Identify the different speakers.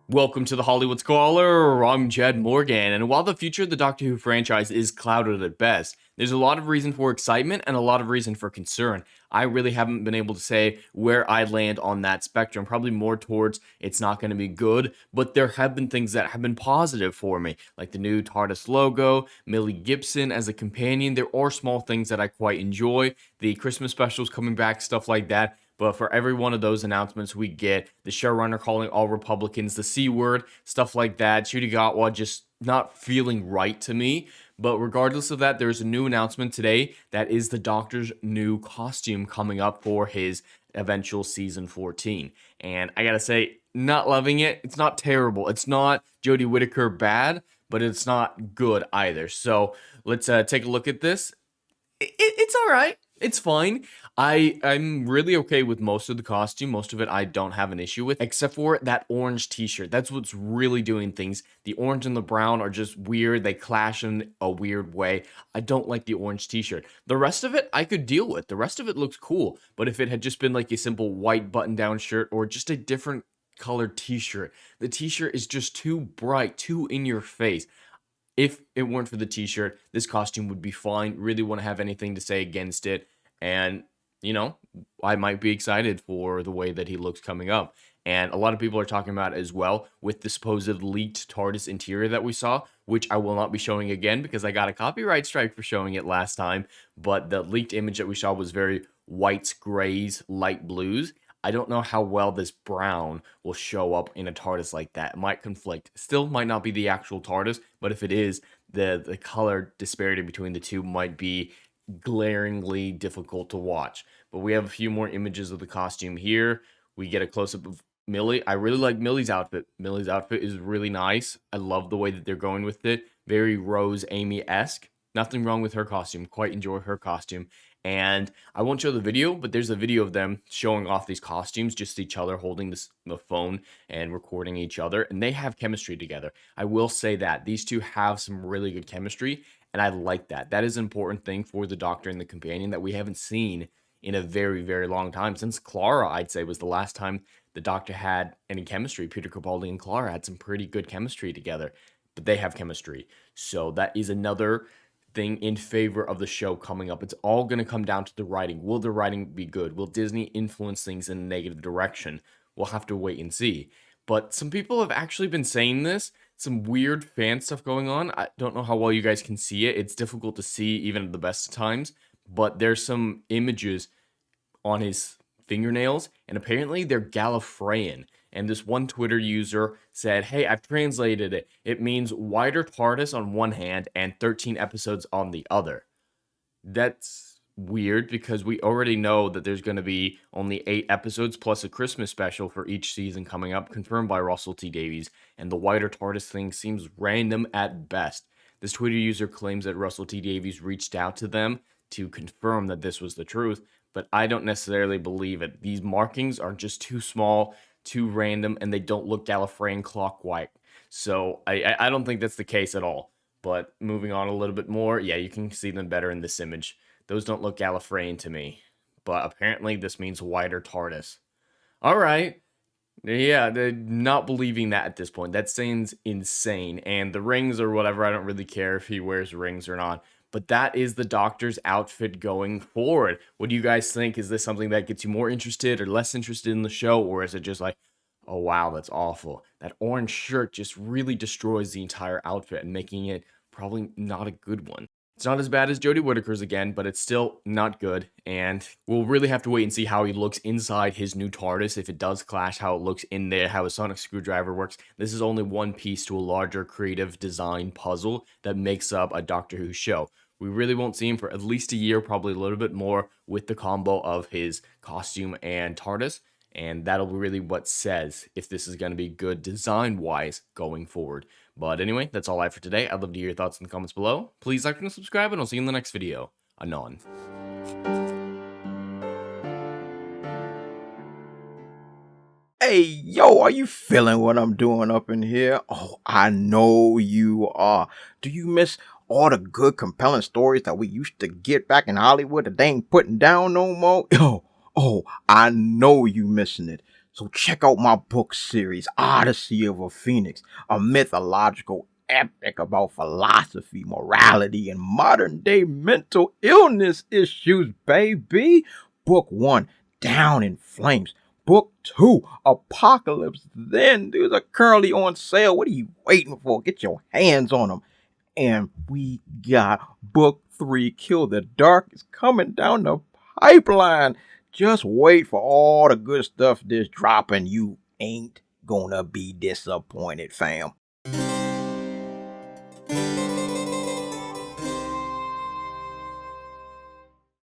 Speaker 1: Welcome to the Hollywood Scholar. I'm Jed Morgan, and while the future of the Doctor Who franchise is clouded at best, there's a lot of reason for excitement and a lot of reason for concern. I really haven't been able to say where I land on that spectrum, probably more towards it's not going to be good, but there have been things that have been positive for me, like the new TARDIS logo, Millie Gibson as a companion. There are small things that I quite enjoy, the Christmas specials coming back, stuff like that. But for every one of those announcements, we get the showrunner calling all Republicans the C word, stuff like that. Judy Gatwa just not feeling right to me. But regardless of that, there's a new announcement today that is the Doctor's new costume coming up for his eventual season 14. And I gotta say, not loving it. It's not terrible. It's not Jodie Whittaker bad, but it's not good either. So let's take a look at this. It's all right. It's fine. I'm really okay with most of the costume. Most of it I don't have an issue with, except for that orange t-shirt. That's what's really doing things. The orange and the brown are just weird. They clash in a weird way. I don't like the orange t-shirt. The rest of it I could deal with. The rest of it looks cool. But if it had just been like a simple white button-down shirt or just a different colored t-shirt, the t-shirt is just too bright, too in your face. If it weren't for the t-shirt, this costume would be fine. Really want to have anything to say against it. And, I might be excited for the way that he looks coming up. And a lot of people are talking about it as well with the supposed leaked TARDIS interior that we saw, which I will not be showing again because I got a copyright strike for showing it last time. But the leaked image that we saw was very whites, grays, light blues. I don't know how well this brown will show up in a TARDIS like that. It might conflict. Still might not be the actual TARDIS, but if it is, the color disparity between the two might be glaringly difficult to watch. But we have a few more images of the costume here. We get a close-up of Millie. I really like Millie's outfit. Millie's outfit is really nice. I love the way that they're going with it. Very Rose Amy-esque. Nothing wrong with her costume. Quite enjoy her costume. And I won't show the video, but there's a video of them showing off these costumes, just each other holding the phone and recording each other, and they have chemistry together. I will say that these two have some really good chemistry, and I like that. That is an important thing for the Doctor and the companion that we haven't seen in a very, very long time. Since Clara, I'd say, was the last time the Doctor had any chemistry. Peter Capaldi and Clara had some pretty good chemistry together, but they have chemistry. So that is another thing in favor of the show coming up. It's all going to come down to the writing. Will the writing be good? Will Disney influence things in a negative direction? We'll have to wait and see. But some people have actually been saying this. Some weird fan stuff going on. I don't know how well you guys can see it. It's difficult to see even at the best of times. But there's some images on his fingernails, and apparently they're Gallifreyan. And this one Twitter user said, hey, I've translated it. It means wider TARDIS on one hand and 13 episodes on the other. That's weird because we already know that there's going to be only 8 episodes plus a Christmas special for each season coming up, confirmed by Russell T Davies, and the wider TARDIS thing seems random at best. This Twitter user claims that Russell T Davies reached out to them to confirm that this was the truth, but I don't necessarily believe it. These markings are just too small, too random, and they don't look Gallifreyan clock-like. So I don't think that's the case at all. But moving on a little bit more, yeah, you can see them better in this image. Those don't look Gallifreyan to me. But apparently this means wider TARDIS. All right. Yeah, they're not believing that at this point. That seems insane. And the rings or whatever, I don't really care if he wears rings or not. But that is the Doctor's outfit going forward. What do you guys think? Is this something that gets you more interested or less interested in the show? Or is it just like, oh wow, that's awful. That orange shirt just really destroys the entire outfit and making it probably not a good one. It's not as bad as Jodie Whittaker's again, but it's still not good, and we'll really have to wait and see how he looks inside his new TARDIS, if it does clash, how it looks in there, how a sonic screwdriver works. This is only one piece to a larger creative design puzzle that makes up a Doctor Who show. We really won't see him for at least a year, probably a little bit more, with the combo of his costume and TARDIS, and that'll be really what says if this is going to be good design-wise going forward. But anyway, that's all I have for today. I'd love to hear your thoughts in the comments below. Please like and subscribe, and I'll see you in the next video. Anon.
Speaker 2: Hey, yo, are you feeling what I'm doing up in here? Oh, I know you are. Do you miss all the good, compelling stories that we used to get back in Hollywood that they ain't putting down no more? Yo, Oh, I know you missing it. So check out my book series, Odyssey of a Phoenix, a mythological epic about philosophy, morality, and modern day mental illness issues, baby. Book 1, Down in Flames. Book 2, Apocalypse Then. These are currently on sale. What are you waiting for? Get your hands on them. And we got book 3, Kill the Dark, is coming down the pipeline. Just wait for all the good stuff that's dropping. You ain't gonna be disappointed, fam.